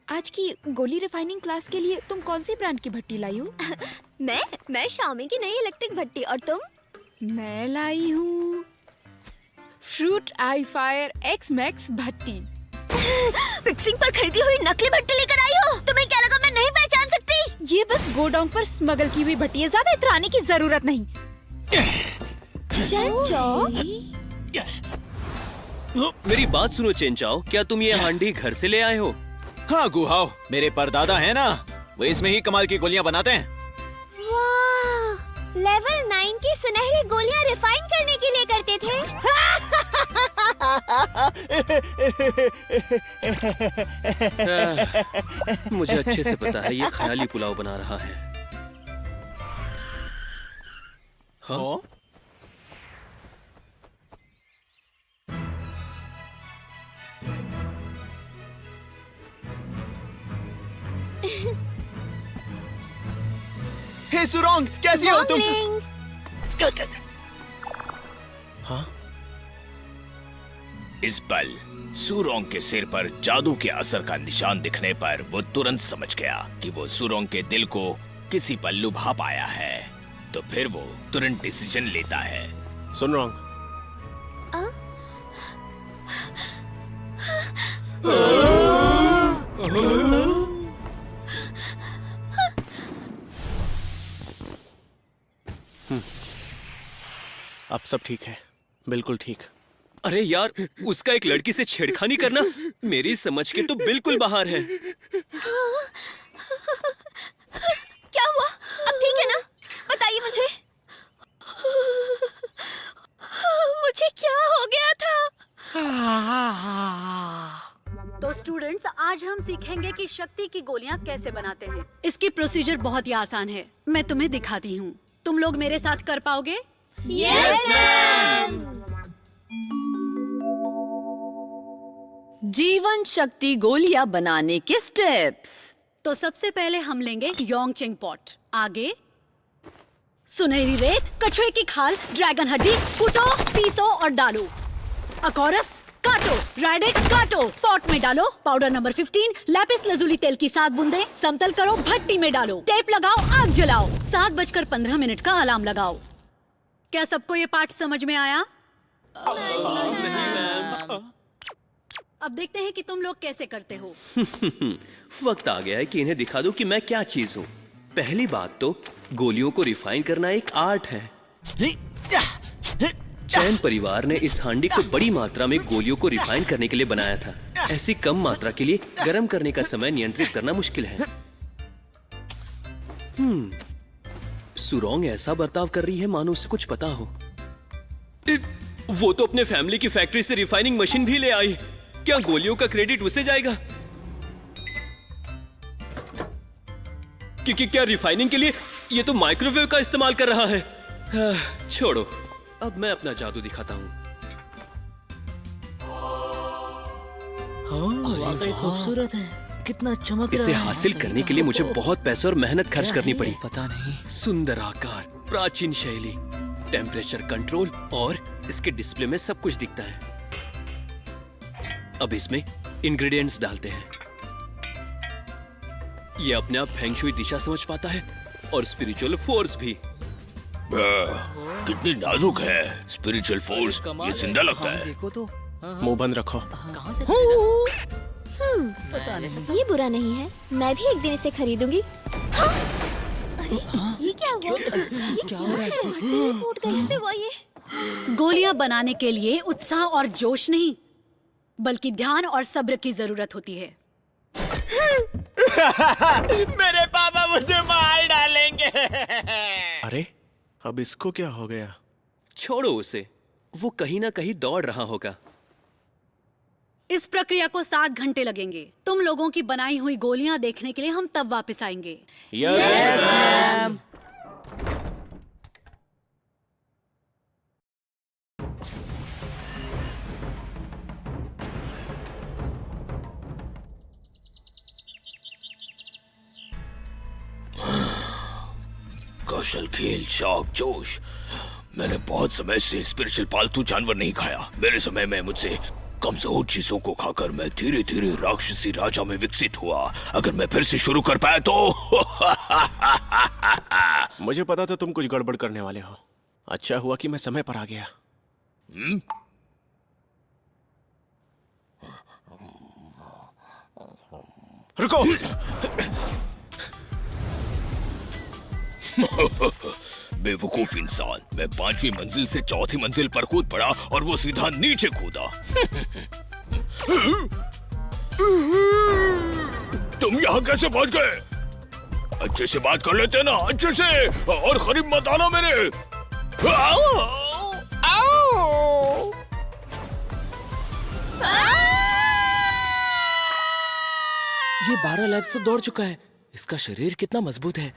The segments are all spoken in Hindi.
आज की गोली रिफाइनिंग क्लास के लिए तुम कौन सी ब्रांड की भट्टी लाई हो? मैं शाओमी की नई इलेक्ट्रिक भट्टी। और तुम? मैं लाई हूँ फ्रूट आई फायर एक्स मैक्स भट्टी। फिक्सिंग पर खरीदी हुई नकली भट्टी लेकर आई हो? तुम्हें क्या लगा मैं नहीं पहचान सकती? ये बस गोडाउन पर स्मगल की हुई भट्टी है, ज्यादा इतराने की जरूरत नहीं। मेरी बात सुनो चेंचाओ, क्या तुम ये हांडी घर से ले आए हो? हाँ गुहाओ, मेरे परदादा है ना, वो इसमें ही कमाल की गोलियां बनाते हैं। वाह, लेवल 9 की सुनहरी गोलियां रिफाइन करने के लिए करते थे। मुझे अच्छे से पता है ये ख्याली पुलाव बना रहा है। हाँ? हे सुरोंग, कैसी हो तुम? हाँ? इस पल सुरोंग के सिर पर जादू के असर का निशान दिखने पर वो तुरंत समझ गया कि वो सुरोंग के दिल को किसी पर लुभा पाया है। तो फिर वो तुरंत डिसीजन लेता है। सुरोंग, अब सब ठीक है, बिल्कुल ठीक। अरे यार, उसका एक लड़की से छेड़खानी करना मेरी समझ के तो बिल्कुल बाहर है। क्या हुआ? अब ठीक है ना? बताइए मुझे। मुझे क्या हो गया था? तो स्टूडेंट्स, आज हम सीखेंगे कि शक्ति की गोलियां कैसे बनाते हैं। इसकी प्रोसीजर बहुत ही आसान है, मैं तुम्हें दिखाती हूँ। तुम लोग मेरे साथ कर पाओगे? Yes ma'am. जीवन शक्ति गोलियां बनाने के स्टेप्स। तो सबसे पहले हम लेंगे योंगचेंग पॉट। आगे सुनहरी रेत, कछुए की खाल, ड्रैगन हड्डी, कूटो, पीसो और डालो। अकोरस काटो, राइडेक्स काटो, पॉट में डालो। पाउडर नंबर 15, लैपिस लजुली तेल की 7 बूंदे, समतल करो, भट्टी में डालो, टेप लगाओ, आग जलाओ। 7:15 का अलार्म लगाओ। क्या सबको ये पाठ समझ में आया? अब देखते हैं कि तुम लोग कैसे करते हो। वक्त आ गया है कि इन्हें दिखा दूं कि मैं क्या चीज हूँ। पहली बात तो गोलियों को रिफाइन करना एक आर्ट है। चैन परिवार ने इस हांडी को बड़ी मात्रा में गोलियों को रिफाइन करने के लिए बनाया था। ऐसी कम मात्रा के लिए गर्म करने का समय नियंत्रित करना मुश्किल है। सुरोंग ऐसा बर्ताव कर रही है मानो उसे कुछ पता हो। वो तो अपने फैमिली की फैक्ट्री से रिफाइनिंग मशीन भी ले आई। क्या गोलियों का क्रेडिट उसे जाएगा? क्योंकि क्या रिफाइनिंग के लिए ये तो माइक्रोवेव का इस्तेमाल कर रहा है। छोड़ो, अब मैं अपना जादू दिखाता हूँ। वाकई खूबसूरत है, कितना चमक इसे रहा है। हासिल करने के लिए मुझे बहुत पैसे और मेहनत खर्च करनी पड़ी। पता नहीं। सुंदर आकार, प्राचीन शैली, टेम्परेचर कंट्रोल और इसके डिस्प्ले में सब कुछ दिखता है। अब इसमें इंग्रेडिएंट्स डालते हैं। ये अपने आप फेंग शुई दिशा समझ पाता है और स्पिरिचुअल फोर्स भी। कितनी नाजुक है स्पिरिचुअल फोर्स, ये जिंदा लगता है। देखो तो, मुंह बंद रखो। कहाँ से पता नहीं। ये बुरा नहीं है, मैं भी एक दिन इसे खरीदूंगी। हाँ? अरे ये क्या हुआ? ये क्या हो रहा है? फूट गया। कैसे हुआ ये? गोलियां बनाने के लिए उत्साह और जोश नहीं, बल्कि ध्यान और सब्र की जरूरत होती है। मेरे पापा मुझे मार डालेंगे। अरे, अब इसको क्या हो गया? छोड़ो उसे, वो कहीं ना कहीं दौड़ रहा होगा। इस प्रक्रिया को 7 घंटे लगेंगे। तुम लोगों की बनाई हुई गोलियां देखने के लिए हम तब वापस आएंगे। Yes ma'am. कौशल, खेल, शौक, जोश। मैंने बहुत समय से स्पिरिचुअल पालतू जानवर नहीं खाया। मेरे समय में मुझसे कमजोर चीजों को खाकर मैं धीरे धीरे राक्षसी राजा में विकसित हुआ। अगर मैं फिर से शुरू कर पाया तो मुझे पता था तुम कुछ गड़बड़ करने वाले हो। अच्छा हुआ कि मैं समय पर आ गया। रुको। बेवकूफ इंसान, मैं 5वीं मंजिल से 4थी मंजिल पर कूद पड़ा और वो सीधा नीचे कूदा। तुम यहाँ कैसे पहुंच गए? अच्छे से बात कर लेते ना, अच्छे से, और करीब मत आना मेरे। ये 12 लैब से दौड़ चुका है। इसका शरीर कितना मजबूत है।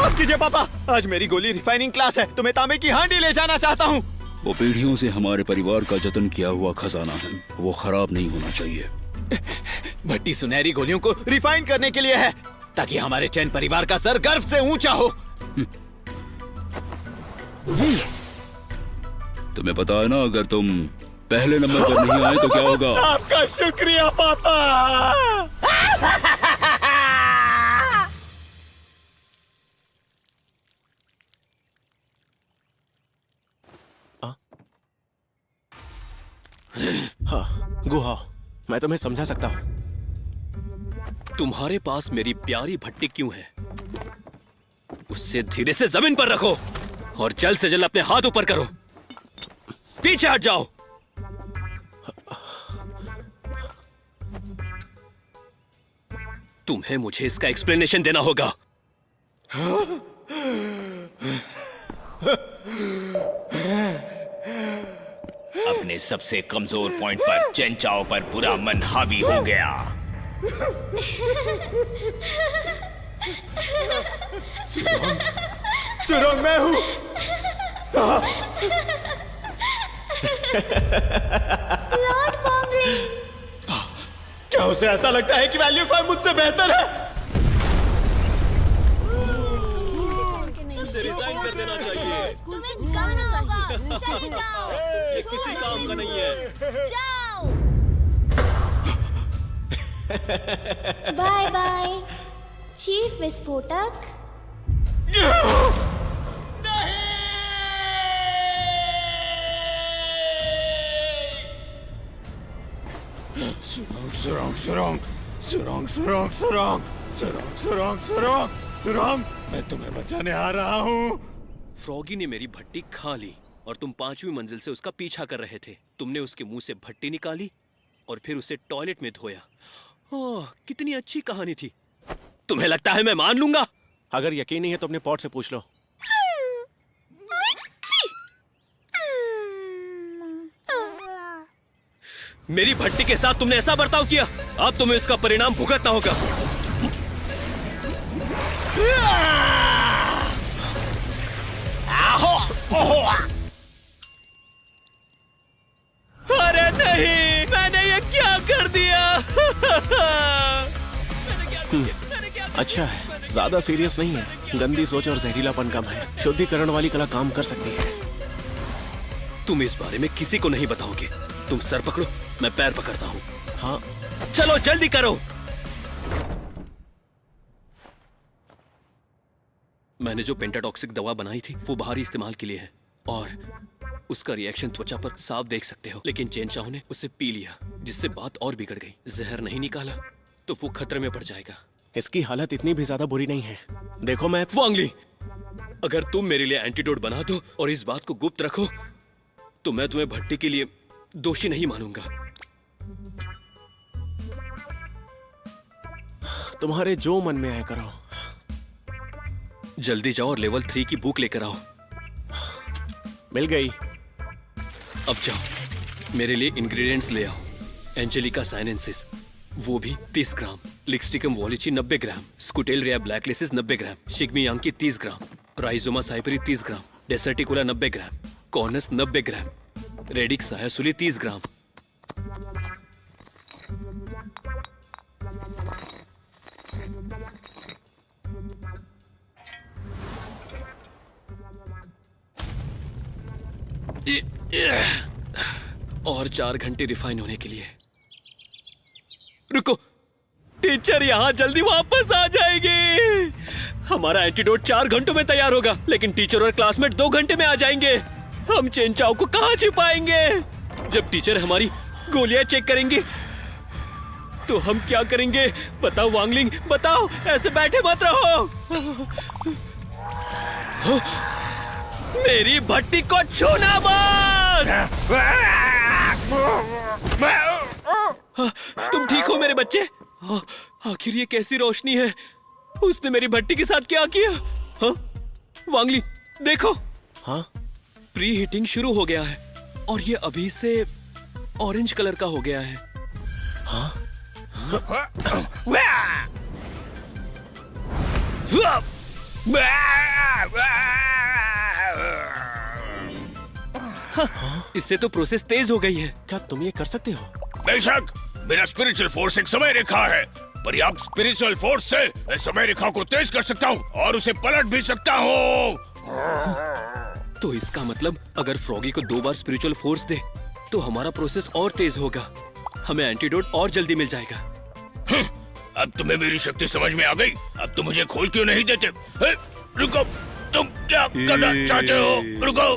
माफ कीजिए पापा, आज मेरी गोली रिफाइनिंग क्लास है तो मैं तांबे की हांडी ले जाना चाहता हूँ। वो पीढ़ियों से हमारे परिवार का जतन किया हुआ खजाना है, वो खराब नहीं होना चाहिए। भट्टी सुनहरी गोलियों को रिफाइन करने के लिए है ताकि हमारे चैन परिवार का सर गर्व से ऊंचा हो। तुम्हें पता है ना, अगर तुम पहले नंबर पर नहीं आए तो क्या होगा? आपका शुक्रिया पापा। हाँ, गुहा, मैं तुम्हें समझा सकता हूँ। तुम्हारे पास मेरी प्यारी भट्टी क्यों है? उससे धीरे से जमीन पर रखो और जल्द से जल्द अपने हाथ ऊपर करो। पीछे हट जाओ। तुम्हें मुझे इसका एक्सप्लेनेशन देना होगा। अपने सबसे कमजोर पॉइंट पर चेन चाओ पर पूरा मन हावी हो गया। सुरंग मैं हूँ। लॉर्ड बॉम्बे। क्या उसे ऐसा लगता है कि वैल्यू 5 मुझसे बेहतर है? उसे रिजाइन कर देना चाहिए। तुम्हें जाना होगा। चले जाओ। ये किसी काम का नहीं है। जाओ। बाय बाय चीफ विस्फोटक। सुरंग सुरंग सुरंग सुरंग सुरंग सुरंग सुरंग सुरंग सुरंग सुरंग, मैं तुम्हें बचाने आ रहा हूँ। फ्रॉगी ने मेरी भट्टी खा ली और तुम 5वीं मंजिल से उसका पीछा कर रहे थे। तुमने उसके मुंह से भट्टी निकाली और फिर उसे टॉयलेट में धोया। ओह, कितनी अच्छी कहानी थी। तुम्हें लगता है मैं मान लूंगा? अगर यकीन नहीं है तो अपने पॉट से पूछ लो। मेरी भट्टी के साथ तुमने ऐसा बर्ताव किया, अब तुम्हें इसका परिणाम भुगतना होगा। अरे नहीं, मैंने ये क्या कर दिया? अच्छा है, ज्यादा सीरियस नहीं है। गंदी सोच और जहरीलापन कम है। शुद्धिकरण वाली कला काम कर सकती है। तुम इस बारे में किसी को नहीं बताओगे। तुम सर पकड़ो, मैं पैर पकड़ता हूँ। हाँ, चलो जल्दी करो। मैंने जो पेंटाटॉक्सिक दवा बनाई थी वो बाहरी इस्तेमाल के लिए है और उसका रिएक्शन त्वचा पर साफ देख सकते हो। लेकिन चेन चाओ ने उसे पी लिया, जिससे बात और बिगड़ गई। जहर नहीं निकाला तो वो खतरे में पड़ जाएगा। इसकी हालत इतनी भी ज्यादा बुरी नहीं है। देखो मैं वांगली, अगर तुम मेरे लिए एंटीडोट बना दो और इस बात को गुप्त रखो तो मैं तुम्हें भट्टी के लिए दोषी नहीं मानूंगा। तुम्हारे जो मन में आए करो। जल्दी जाओ और लेवल 3 की बुक लेकर आओ। मिल गई। अब जाओ, मेरे लिए इंग्रेडिएंट्स ले आओ। एंजेलिका साइनेंसिस वो भी 30 ग्राम, लिक्सटिकम वॉलिची 90 ग्राम, स्कुटेलरिया ब्लैकलेसिस 90 ग्राम, शिग्मी यांकी 30 ग्राम, राइजोमा साइपरी 30 ग्राम, डेसर्टिकुला 90 ग्राम, कॉर्नस 90 ग्राम, रेडिक सायासुली 30 ग्राम। और 4 घंटे रिफाइन होने के लिए। रुको, टीचर यहाँ जल्दी वापस आ जाएंगे। हमारा एंटीडोट 4 घंटों में तैयार होगा, लेकिन टीचर और क्लासमेट 2 घंटे में आ जाएंगे। हम चेन चाओ को कहाँ छिपाएंगे? जब टीचर हमारी गोलियां चेक करेंगे तो हम क्या करेंगे? बताओ वांगलिंग, बताओ। ऐसे बैठे मत रहो। मेरी भट्टी को छूना मत। तुम ठीक हो मेरे बच्चे? आखिर ये कैसी रोशनी है? उसने मेरी भट्टी के साथ क्या किया? वांगली देखो। हाँ, प्री हीटिंग शुरू हो गया है और ये अभी से ऑरेंज कलर का हो गया है। हाँ? इससे तो प्रोसेस तेज हो गई है। क्या तुम ये कर सकते हो? बेशक, मेरा स्पिरिचुअल फोर्स एक समय रेखा है। पर्याप्त स्पिरिचुअल फोर्स से मैं समय रेखा को तेज कर सकता हूँ और उसे पलट भी सकता हूँ। तो इसका मतलब अगर फ्रॉगी को 2 बार स्पिरिचुअल फोर्स दे तो हमारा प्रोसेस और तेज होगा। हमें एंटीडोट और जल्दी मिल जाएगा। अब तुम्हें मेरी शक्ति समझ में आ गई। अब तुम मुझे खोल क्यों नहीं देते? रुको, तुम क्या करना चाहते हो? रुको।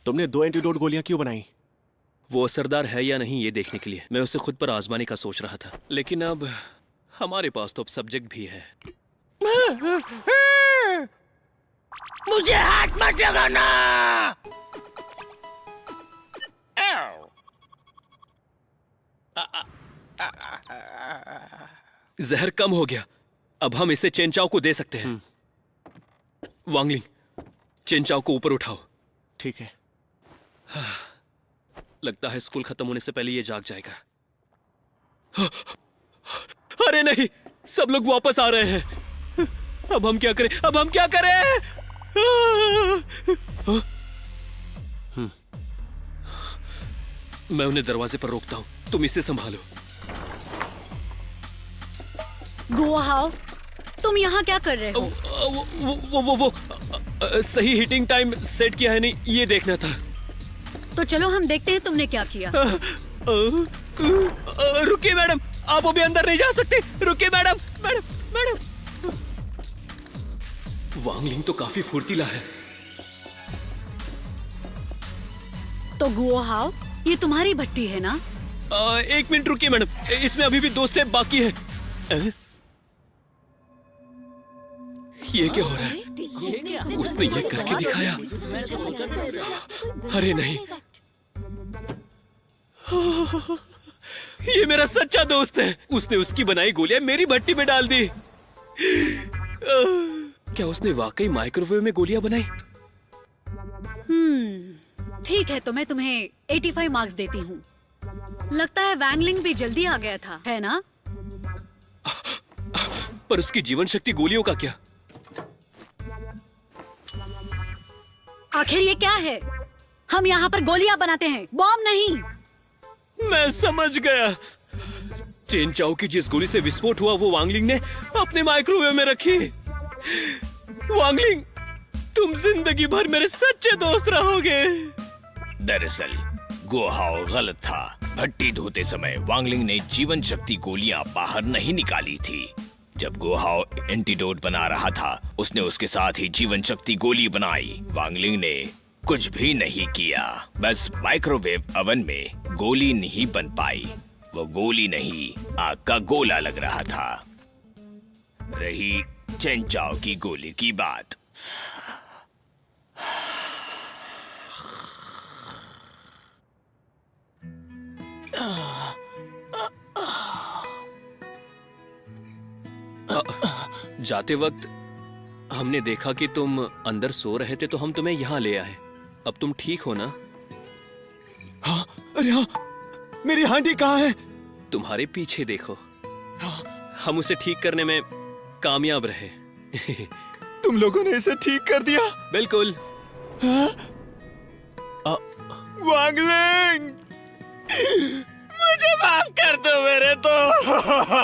तुमने 2 एंटीडोट गोलियां क्यों बनाई? वो असरदार है या नहीं ये देखने के लिए। मैं उसे खुद पर आजमाने का सोच रहा था, लेकिन अब हमारे पास तो अब सब्जेक्ट भी है। मुझे हाथ मत लगाना। जहर कम हो गया। अब हम इसे चेनचाओ को दे सकते हैं। वांगलिंग, चेनचाओ को ऊपर उठाओ। ठीक है। लगता है स्कूल खत्म होने से पहले ये जाग जाएगा। अरे नहीं, सब लोग वापस आ रहे हैं। अब हम क्या करें? अब हम क्या करें? मैं उन्हें दरवाजे पर रोकता हूं, तुम इसे संभालो। गुआहाओ, तुम यहाँ क्या कर रहे हो? वो सही हीटिंग टाइम सेट किया है नहीं, ये देखना था। तो चलो हम देखते हैं तुमने क्या किया। रुकिए मैडम, आप अभी अंदर नहीं जा सकते। रुकिए मैडम। मैडम। वांगलिंग तो काफी फुर्तीला है। तो गुआहाओ, ये तुम्हारी भट्टी है ना? 1 मिनट रुकिए मैडम, इसमें अभी भी 2 स्टेप बाकी है। ये क्या हो रहा है? उसने ये करके दिखाया। अरे नहीं, ये मेरा सच्चा दोस्त है। उसने उसकी बनाई गोलियां मेरी भट्टी में डाल दी। क्या उसने वाकई माइक्रोवेव में गोलियां बनाई? ठीक है, तो मैं तुम्हें 85 मार्क्स देती हूँ। लगता है वैंगलिंग भी जल्दी आ गया था, है ना? पर उसकी जीवन शक्ति गोलियों का क्या? आखिर ये क्या है? हम यहाँ पर गोलियां बनाते हैं, बॉम्ब नहीं। मैं समझ गया। चेनचाओ की जिस गोली से विस्फोट हुआ वो वांगलिंग ने अपने माइक्रोवेव में रखी। वांगलिंग, तुम जिंदगी भर मेरे सच्चे दोस्त रहोगे। दरअसल गुआहाओ गलत था। भट्टी धोते समय वांगलिंग ने जीवन शक्ति गोलियां बाहर नहीं निकाली थी। जब गुआहाओ एंटीडोट बना रहा था, उसने उसके साथ ही जीवन शक्ति गोली बनाई। वांगलिंग ने कुछ भी नहीं किया, बस माइक्रोवेव अवन में गोली नहीं बन पाई। वो गोली नहीं, आग का गोला लग रहा था। रही चेनचाओ की गोली की बात। जाते वक्त हमने देखा कि तुम अंदर सो रहे थे, तो हम तुम्हें यहाँ ले आए। अब तुम ठीक हो ना? हाँ, अरे हाँ, मेरी हांडी कहाँ है? तुम्हारे पीछे देखो। हम उसे ठीक करने में कामयाब रहे। तुम लोगों ने इसे ठीक कर दिया? बिल्कुल। वांगलिंग, मुझे मुझे माफ कर दो मेरे दोस्त।